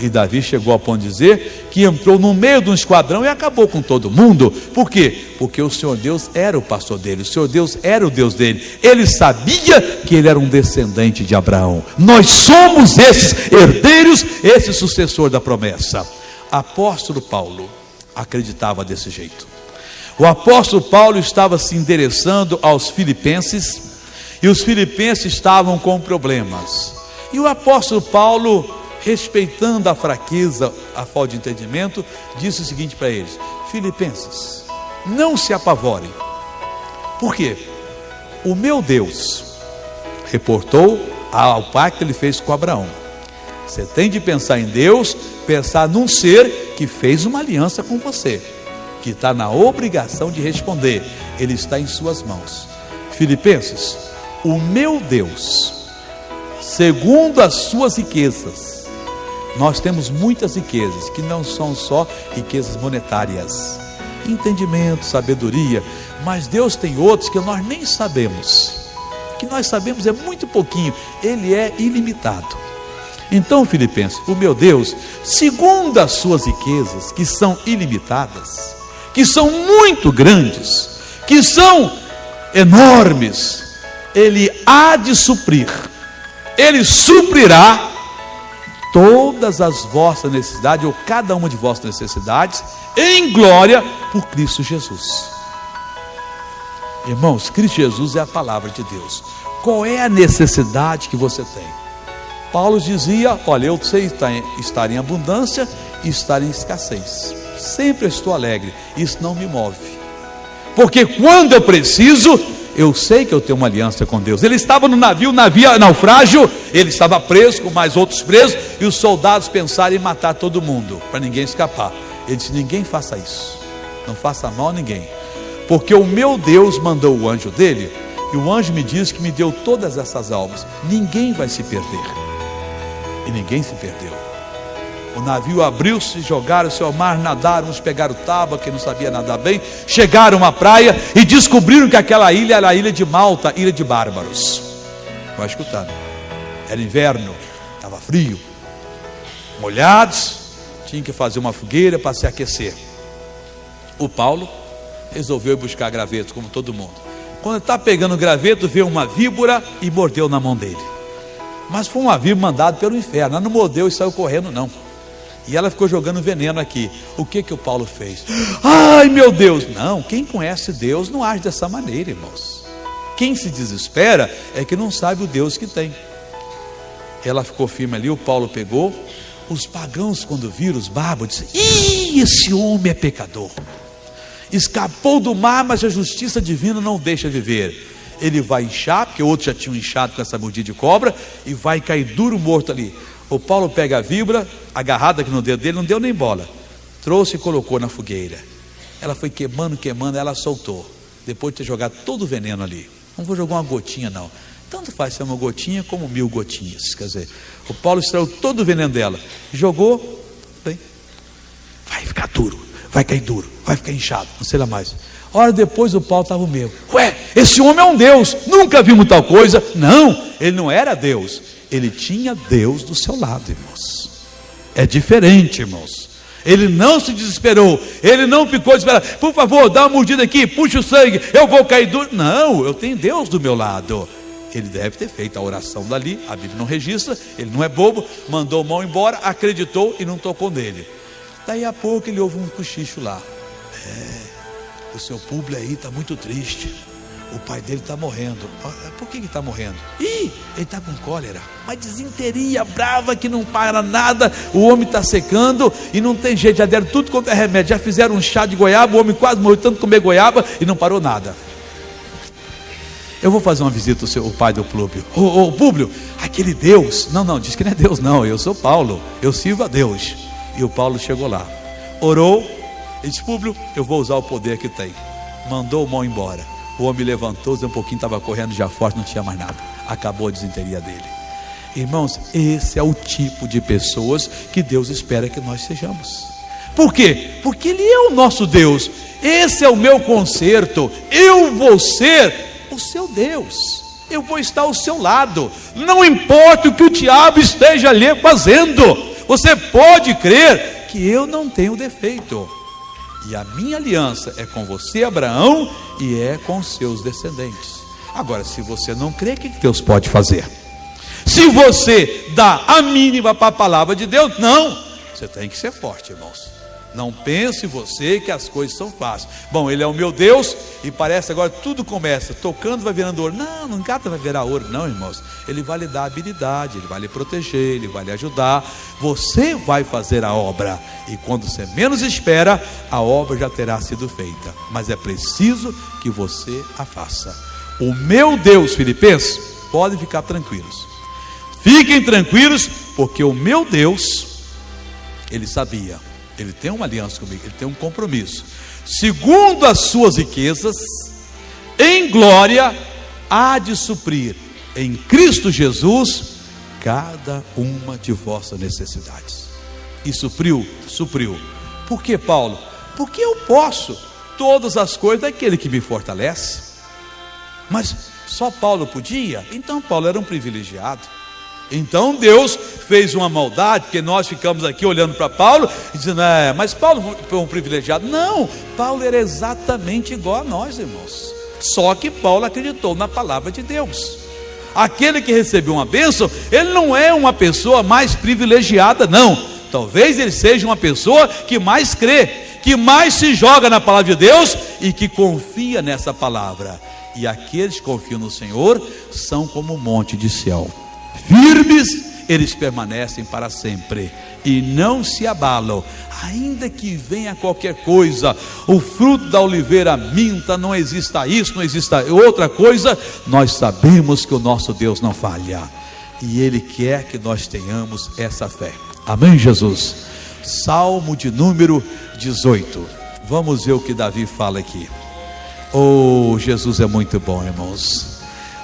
E Davi chegou ao ponto de dizer que entrou no meio de um esquadrão e acabou com todo mundo. Por quê? Porque o Senhor Deus era o pastor dele, o Senhor Deus era o Deus dele. Ele sabia que ele era um descendente de Abraão. Nós somos esses herdeiros, esse sucessor da promessa. Apóstolo Paulo acreditava desse jeito. O apóstolo Paulo estava se endereçando aos filipenses, e os filipenses estavam com problemas. E o apóstolo Paulo, respeitando a fraqueza, a falta de entendimento, disse o seguinte para eles: filipenses, não se apavorem. Por quê? O meu Deus reportou ao pacto que ele fez com Abraão. Você tem de pensar em Deus, pensar num ser que fez uma aliança com você, que está na obrigação de responder. Ele está em suas mãos. Filipenses, o meu Deus, segundo as suas riquezas, nós temos muitas riquezas, que não são só riquezas monetárias, entendimento, sabedoria, mas Deus tem outros que nós nem sabemos. O que nós sabemos é muito pouquinho. Ele é ilimitado. Então, Filipenses, o meu Deus, segundo as suas riquezas, que são ilimitadas, que são muito grandes, que são enormes, Ele há de suprir, Ele suprirá todas as vossas necessidades, ou cada uma de vossas necessidades, em glória por Cristo Jesus. Irmãos, Cristo Jesus é a palavra de Deus. Qual é a necessidade que você tem? Paulo dizia: olha, eu sei estar em abundância e estar em escassez. Sempre estou alegre, isso não me move. Porque quando eu preciso, eu sei que eu tenho uma aliança com Deus. Ele estava no navio, naufrágio, ele estava preso com mais outros presos, e os soldados pensaram em matar todo mundo, para ninguém escapar. Ele disse: ninguém faça isso, não faça mal a ninguém, porque o meu Deus mandou o anjo dele, e o anjo me disse que me deu todas essas almas. Ninguém vai se perder. E ninguém se perdeu. O navio abriu-se, jogaram-se ao mar, nadaram, uns pegaram tábua, quem não sabia nadar bem, chegaram à praia e descobriram que aquela ilha era a ilha de Malta, ilha de bárbaros. Vai escutando. Era inverno, estava frio, molhados, tinha que fazer uma fogueira para se aquecer. O Paulo resolveu ir buscar gravetos, como todo mundo. Quando está pegando o graveto, veio uma víbora e mordeu na mão dele. Mas foi uma víbora mandada pelo inferno, ela não mordeu e saiu correndo não. E ela ficou jogando veneno aqui. O que o Paulo fez? Ai meu Deus! Não, quem conhece Deus não age dessa maneira, irmãos. Quem se desespera é que não sabe o Deus que tem. Ela ficou firme ali, o Paulo pegou. Os pagãos, quando viram os bárbaros, disseram: ih, esse homem é pecador. Escapou do mar, mas a justiça divina não deixa viver. Ele vai inchar, porque outros já tinham inchado com essa mordida de cobra, e vai cair duro morto ali. O Paulo pega a víbora, agarrada aqui no dedo dele, não deu nem bola, trouxe e colocou na fogueira. Ela foi queimando, ela soltou, depois de ter jogado todo o veneno ali. Não vou jogar uma gotinha não, tanto faz ser uma gotinha como 1000 gotinhas. Quer dizer, o Paulo extraiu todo o veneno dela, jogou, bem, vai ficar duro, vai cair duro, vai ficar inchado, não sei lá mais. Hora depois o Paulo estava meio, ué, esse homem é um Deus, nunca vimos tal coisa. Não, ele não era Deus, ele tinha Deus do seu lado, irmãos. É diferente, irmãos. Ele não se desesperou, ele não ficou desesperado, por favor, dá uma mordida aqui, puxa o sangue, eu vou cair duro. Não, eu tenho Deus do meu lado. Ele deve ter feito a oração dali, a Bíblia não registra, ele não é bobo, mandou o irmão embora, acreditou e não tocou nele. Daí a pouco ele ouve um cochicho lá. O seu Públio aí está muito triste, o pai dele está morrendo. Por que está morrendo? Ele está com cólera, mas desinteria brava que não para nada, o homem está secando e não tem jeito, já deram tudo quanto é remédio, já fizeram um chá de goiaba, o homem quase morreu tanto comer goiaba e não parou nada. Eu vou fazer uma visita ao pai do Públio. Públio, aquele Deus, não, diz que não é Deus não, eu sou Paulo, eu sirvo a Deus. E o Paulo chegou lá, orou, e disse, Públio, eu vou usar o poder que tem. Mandou o irmão embora. O homem levantou, um pouquinho, estava correndo já forte, não tinha mais nada. Acabou a desinteria dele. Irmãos, esse é o tipo de pessoas que Deus espera que nós sejamos. Por quê? Porque Ele é o nosso Deus. Esse é o meu conserto. Eu vou ser o seu Deus. Eu vou estar ao seu lado. Não importa o que o diabo esteja ali fazendo. Você pode crer que eu não tenho defeito. E a minha aliança é com você, Abraão, e é com seus descendentes. Agora, se você não crê, o que Deus pode fazer? Se você dá a mínima para a palavra de Deus, não. Você tem que ser forte, irmãos. Não pense você que as coisas são fáceis. Bom, Ele é o meu Deus e parece agora tudo começa, tocando vai virando ouro. Não, nunca vai virar ouro, não, irmãos. Ele vai lhe dar habilidade, Ele vai lhe proteger, Ele vai lhe ajudar. Você vai fazer a obra e quando você menos espera, a obra já terá sido feita. Mas é preciso que você a faça. O meu Deus, Filipenses, podem ficar tranquilos. Fiquem tranquilos, porque o meu Deus, Ele sabia. Ele tem uma aliança comigo, Ele tem um compromisso. Segundo as suas riquezas, em glória, há de suprir em Cristo Jesus cada uma de vossas necessidades. E supriu. Por que, Paulo? Porque eu posso todas as coisas daquele que me fortalece. Mas só Paulo podia? Então Paulo era um privilegiado. Então Deus fez uma maldade, porque nós ficamos aqui olhando para Paulo e dizendo, mas Paulo foi um privilegiado. Não, Paulo era exatamente igual a nós, irmãos. Só que Paulo acreditou na palavra de Deus. Aquele que recebeu uma bênção, ele não é uma pessoa mais privilegiada, não. Talvez ele seja uma pessoa que mais crê, que mais se joga na palavra de Deus e que confia nessa palavra. E aqueles que confiam no Senhor são como um monte de Sião. Firmes, eles permanecem para sempre e não se abalam, ainda que venha qualquer coisa, o fruto da oliveira minta, não exista isso, não exista outra coisa, nós sabemos que o nosso Deus não falha, e Ele quer que nós tenhamos essa fé. Amém, Jesus? Salmo de número 18, vamos ver o que Davi fala aqui. Oh, Jesus é muito bom, irmãos.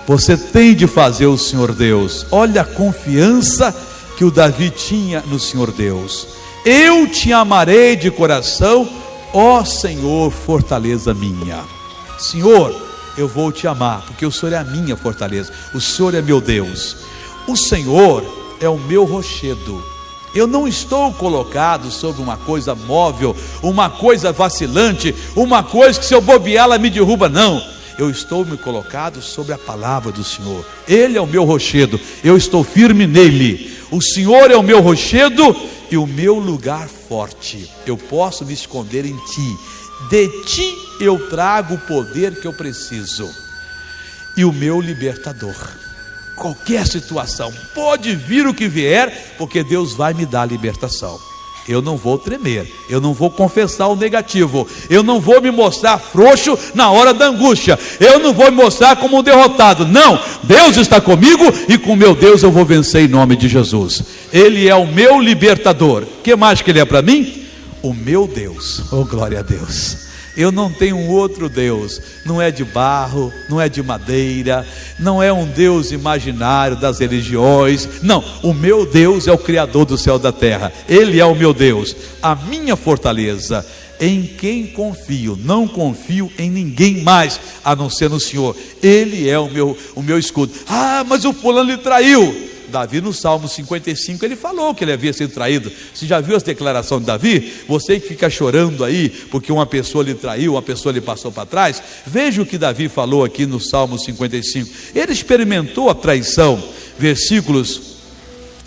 Você tem de fazer o Senhor Deus. Olha a confiança que o Davi tinha no Senhor Deus. Eu te amarei de coração, ó Senhor, fortaleza minha. Senhor, eu vou te amar, porque o Senhor é a minha fortaleza. O Senhor é meu Deus. O Senhor é o meu rochedo. Eu não estou colocado sobre uma coisa móvel, uma coisa vacilante, uma coisa que se eu bobear ela me derruba, não. Eu estou me colocado sobre a palavra do Senhor. Ele é o meu rochedo, eu estou firme nele. O Senhor é o meu rochedo e o meu lugar forte. Eu posso me esconder em ti. De ti eu trago o poder que eu preciso. E o meu libertador. Qualquer situação, pode vir o que vier, porque Deus vai me dar libertação. Eu não vou tremer, eu não vou confessar o negativo, eu não vou me mostrar frouxo na hora da angústia, eu não vou me mostrar como um derrotado. Não, Deus está comigo e com meu Deus eu vou vencer em nome de Jesus. Ele é o meu libertador. O que mais que Ele é para mim? O meu Deus. Oh, glória a Deus. Eu não tenho um outro Deus, não é de barro, não é de madeira, não é um Deus imaginário das religiões, não, o meu Deus é o Criador do céu e da terra, Ele é o meu Deus, a minha fortaleza, em quem confio, não confio em ninguém mais, a não ser no Senhor. Ele é o meu escudo. Ah, mas o fulano lhe traiu. Davi, no Salmo 55, ele falou que ele havia sido traído. Você já viu as declarações de Davi? Você que fica chorando aí porque uma pessoa lhe traiu, uma pessoa lhe passou para trás, veja o que Davi falou aqui no Salmo 55. Ele experimentou a traição. Versículos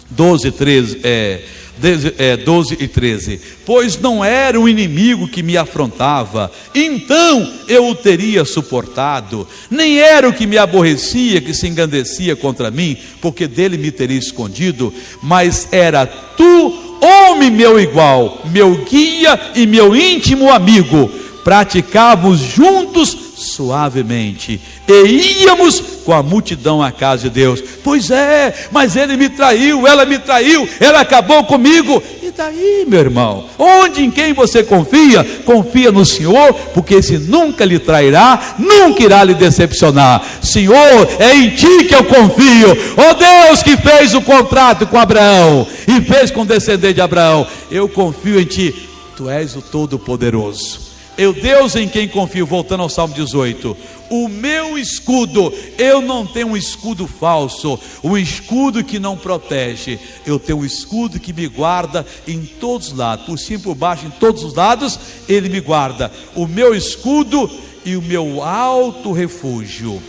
12 e 13. Pois não era um inimigo que me afrontava, então eu o teria suportado. Nem era o que me aborrecia, que se engrandecia contra mim, porque dele me teria escondido. Mas era tu, homem meu igual, meu guia e meu íntimo amigo. Praticávamos juntos suavemente, e íamos com a multidão à casa de Deus. Pois é, mas ele me traiu, ela acabou comigo. E daí, meu irmão? Onde, em quem você confia? Confia no Senhor, porque esse nunca lhe trairá, nunca irá lhe decepcionar. Senhor, é em ti que eu confio. Ó Deus que fez o contrato com Abraão e fez com o descendente de Abraão, eu confio em ti. Tu és o Todo-Poderoso. Eu, Deus em quem confio. Voltando ao Salmo 18, o meu escudo. Eu não tenho um escudo falso, um escudo que não protege. Eu tenho um escudo que me guarda em todos os lados, por cima e por baixo, em todos os lados ele me guarda. O meu escudo e o meu alto refúgio.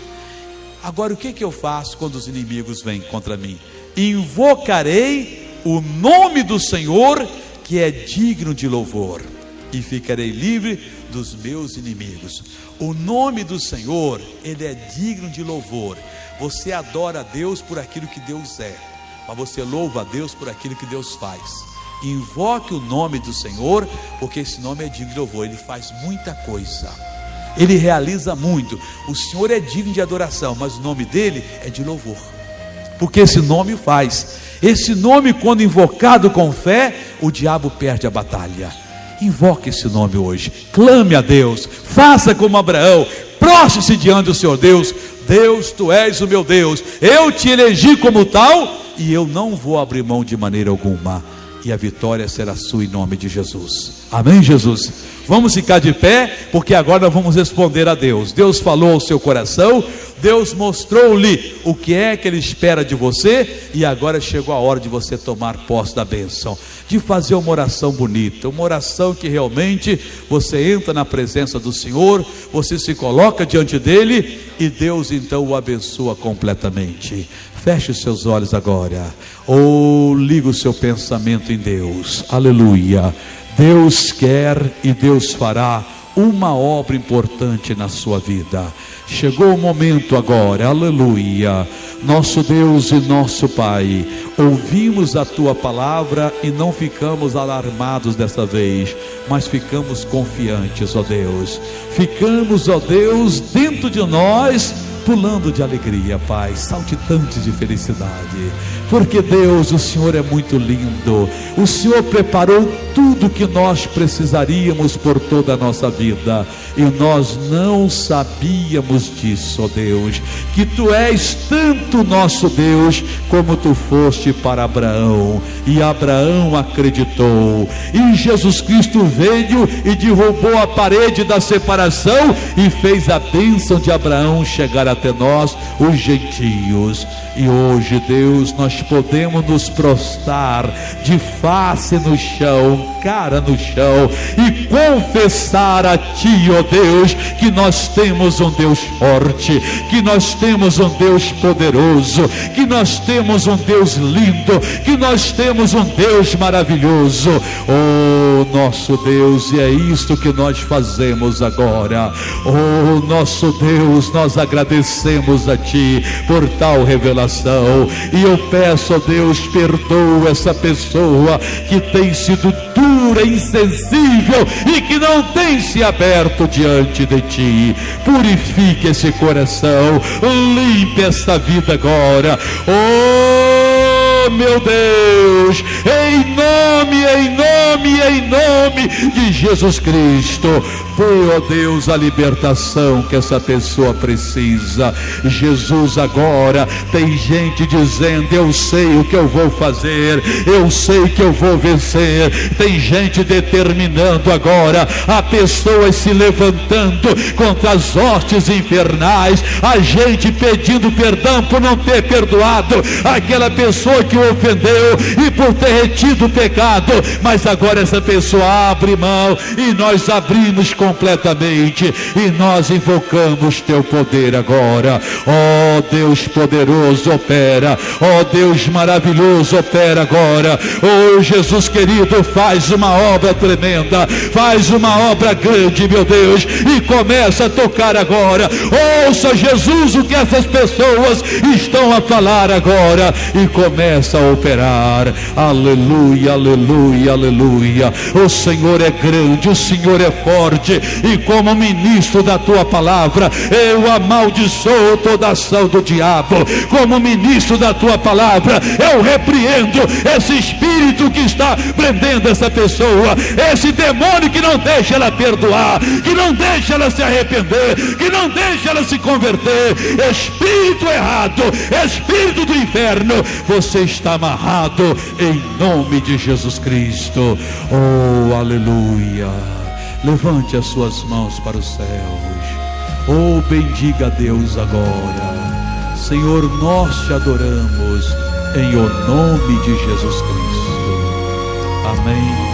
Agora, o que eu faço quando os inimigos vêm contra mim? Invocarei o nome do Senhor, que é digno de louvor, e ficarei livre dos meus inimigos. O nome do Senhor, ele é digno de louvor. Você adora a Deus por aquilo que Deus é, mas você louva a Deus por aquilo que Deus faz. Invoque o nome do Senhor, porque esse nome é digno de louvor. Ele faz muita coisa, ele realiza muito. O Senhor é digno de adoração, mas o nome dele é de louvor, porque esse nome faz. Esse nome, quando invocado com fé, o diabo perde a batalha. Invoque esse nome hoje, clame a Deus, faça como Abraão, prostre-se diante do Senhor Deus. Deus, tu és o meu Deus, eu te elegi como tal, e eu não vou abrir mão de maneira alguma, e a vitória será sua em nome de Jesus. Amém, Jesus? Vamos ficar de pé, porque agora nós vamos responder a Deus. Deus falou ao seu coração, Deus mostrou-lhe o que é que Ele espera de você, e agora chegou a hora de você tomar posse da bênção, de fazer uma oração bonita, uma oração que realmente você entra na presença do Senhor, você se coloca diante dEle, e Deus então o abençoa completamente. Feche os seus olhos agora, ou liga o seu pensamento em Deus. Aleluia. Deus quer e Deus fará uma obra importante na sua vida. Chegou o momento agora, aleluia. Nosso Deus e nosso Pai, ouvimos a tua palavra e não ficamos alarmados dessa vez, mas ficamos confiantes, ó Deus. Ficamos, ó Deus, dentro de nós, pulando de alegria, Pai, saltitantes de felicidade, porque Deus, o Senhor é muito lindo. O Senhor preparou tudo que nós precisaríamos por toda a nossa vida, e nós não sabíamos disso, ó Deus, que Tu és tanto nosso Deus, como Tu foste para Abraão, e Abraão acreditou, e Jesus Cristo veio e derrubou a parede da separação, e fez a bênção de Abraão chegar até nós, os gentios. E hoje, Deus, nós podemos nos prostrar de face no chão, cara no chão, e confessar a Ti, ó Deus, que nós temos um Deus forte, que nós temos um Deus poderoso, que nós temos um Deus lindo, que nós temos um Deus maravilhoso. Oh, nosso Deus, e é isto que nós fazemos agora. Oh, nosso Deus, nós agradecemos a Ti por tal revelação, e eu peço, ó Deus, perdoa essa pessoa que tem sido dura, insensível, e que não tem se aberto diante de Ti. Purifique esse coração, limpe esta vida agora. Oh, meu Deus, em nome aleluia, em nome de Jesus Cristo. Foi, ó Deus, a libertação que essa pessoa precisa. Jesus, agora tem gente dizendo: eu sei o que eu vou fazer, eu sei que eu vou vencer. Tem gente determinando agora, a pessoa se levantando contra as hostes infernais, a gente pedindo perdão por não ter perdoado aquela pessoa que o ofendeu e por ter retido o pecado. Mas agora essa pessoa abre mão e nós abrimos completamente e nós invocamos teu poder agora. Ó Deus poderoso, opera. Ó Deus maravilhoso, opera agora. Ó Jesus querido, faz uma obra tremenda, faz uma obra grande, meu Deus, e começa a tocar agora. Ouça, Jesus, o que essas pessoas estão a falar agora e começa a operar. Aleluia, aleluia, aleluia. O Senhor é grande, o Senhor é forte, e como ministro da tua palavra, eu amaldiçoo toda ação do diabo. Como ministro da tua palavra, eu repreendo esse espírito que está prendendo essa pessoa, esse demônio que não deixa ela perdoar, que não deixa ela se arrepender, que não deixa ela se converter. Espírito errado, espírito do inferno, você está amarrado em nome de Jesus Cristo. Oh, aleluia. Levante as suas mãos para os céus. Oh, bendiga a Deus agora. Senhor, nós te adoramos em o nome de Jesus Cristo. Amém.